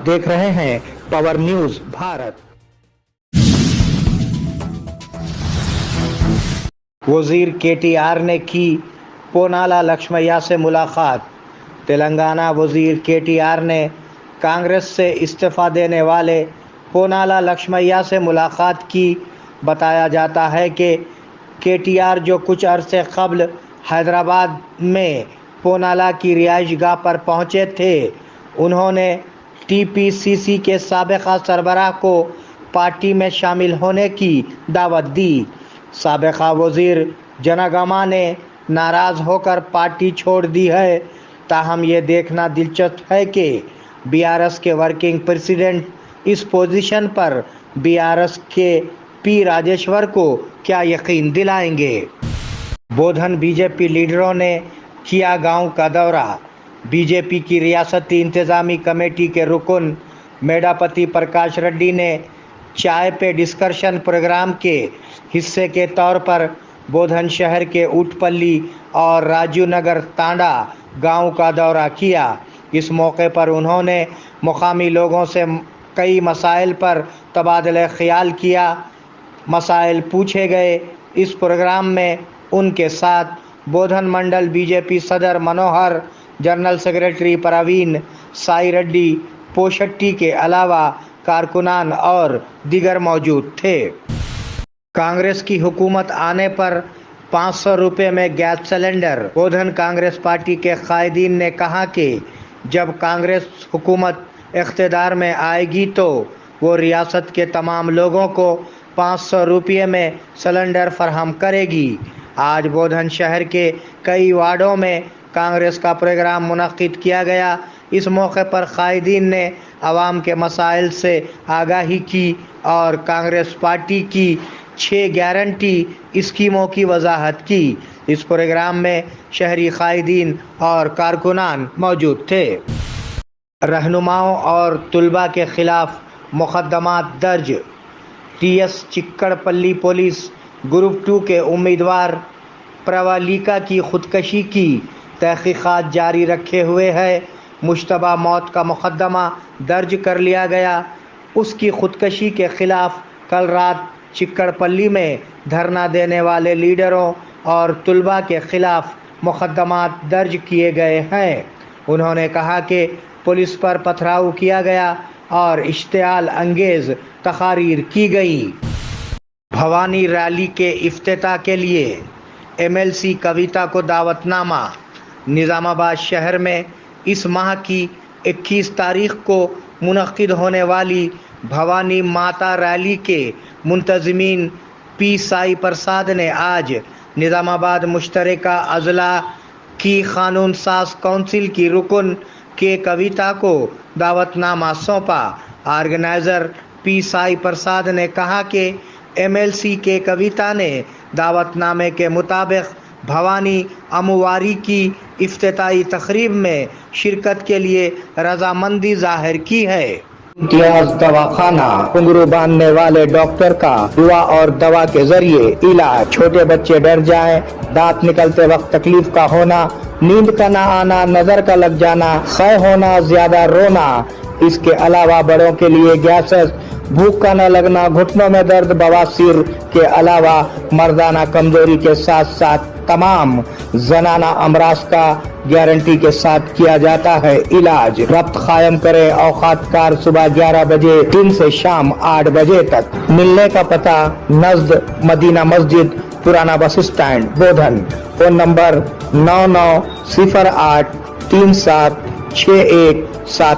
देख रहे हैं पावर न्यूज भारत। वजीर केटीआर ने की पोनाला लक्ष्मैया से मुलाकात। तेलंगाना वजीर केटीआर ने कांग्रेस से इस्तीफा देने वाले पोनाला लक्ष्मैया से मुलाकात की। बताया जाता है कि केटीआर जो कुछ अरसे कबल हैदराबाद में पोनाला की रिहाइशगाह पर पहुंचे थे, उन्होंने टीपीसीसी के साबिका सरबराह को पार्टी में शामिल होने की दावत दी। साबिका वजीर जनगमा ने नाराज़ होकर पार्टी छोड़ दी है। ताहम ये देखना दिलचस्प है कि बीआरएस के वर्किंग प्रेसिडेंट इस पोजीशन पर बीआरएस के पी राजेश्वर को क्या यकीन दिलाएंगे। बोधन बीजेपी लीडरों ने किया गांव का दौरा। बीजेपी की रियासती इंतजामी कमेटी के रुकन मेडापति प्रकाश रेड्डी ने चाय पे डिस्कशन प्रोग्राम के हिस्से के तौर पर बोधन शहर के ऊटपल्ली और राजू नगर तांडा गांव का दौरा किया। इस मौके पर उन्होंने मुकामी लोगों से कई मसाइल पर तबादला ख्याल किया। मसाइल पूछे गए। इस प्रोग्राम में उनके साथ बोधन मंडल बीजेपी सदर मनोहर, जनरल सेक्रेटरी प्रवीण, साई रेड्डी, पोशट्टी के अलावा कारकुनान और दीगर मौजूद थे। कांग्रेस की हुकूमत आने पर 500 रुपये में गैस सिलेंडर। बोधन कांग्रेस पार्टी के कायदीन ने कहा कि जब कांग्रेस हुकूमत इख्तिदार में आएगी तो वो रियासत के तमाम लोगों को 500 रुपये में सिलेंडर फराहम करेगी। आज बोधन शहर के कई वार्डों में कांग्रेस का प्रोग्राम मुनक्किद किया गया। इस मौके पर कायदीन ने आवाम के मसाइल से आगाही की और कांग्रेस पार्टी की 6 गारंटी स्कीमों की वजाहत की। इस प्रोग्राम में शहरी कायदीन और कारकुनान मौजूद थे। रहनुमाओं और तुलबा के खिलाफ मुकदमात दर्ज। टीएस चिक्कड़पल्ली पुलिस ग्रुप 2 के उम्मीदवार प्रवालिका की खुदकशी की तहकीकात जारी रखे हुए है। मुश्तबा मौत का मुकदमा दर्ज कर लिया गया। उसकी खुदकशी के खिलाफ कल रात चिक्कड़पल्ली में धरना देने वाले लीडरों और तुलबा के खिलाफ मुकदमात दर्ज किए गए हैं। उन्होंने कहा कि पुलिस पर पथराव किया गया और इश्तियाल अंगेज तकारीर की गई। भवानी रैली के इफ्तिताह के लिए एमएलसी कविता को दावतनामा। निज़ामाबाद शहर में इस माह की 21 तारीख को मुनक्किद होने वाली भवानी माता रैली के मुंतज़मीन पी साई प्रसाद ने आज निज़ामाबाद मुश्तरका अज़ला की कानून साज काउंसिल की रुकन के कविता को दावतनामा सौंपा। ऑर्गेनाइज़र पी साई प्रसाद ने कहा कि एमएलसी के कविता ने दावतनामे के मुताबिक भवानी अमुवारी की इफ्तिताई तकरीब में शिरकत के लिए रजामंदी जाहिर की है। इम्तियाज दवाखाना। घुंघरू बांधने वाले डॉक्टर का दुआ और दवा के जरिए इलाज। छोटे बच्चे डर जाएं, दांत निकलते वक्त तकलीफ का होना, नींद का ना आना, नजर का लग जाना, खै होना, ज्यादा रोना। इसके अलावा बड़ों के लिए गैसेस, भूख का न लगना, घुटनों में दर्द, बवासीर के अलावा मर्दाना कमजोरी के साथ साथ तमाम जनाना अमराज का गारंटी के साथ किया जाता है इलाज। रब्त कायम करे औकात कार सुबह 11 बजे दिन से शाम 8 बजे तक। मिलने का पता नज़द मदीना मस्जिद, पुराना बस स्टैंड, बोधन। Phone number 9908376171।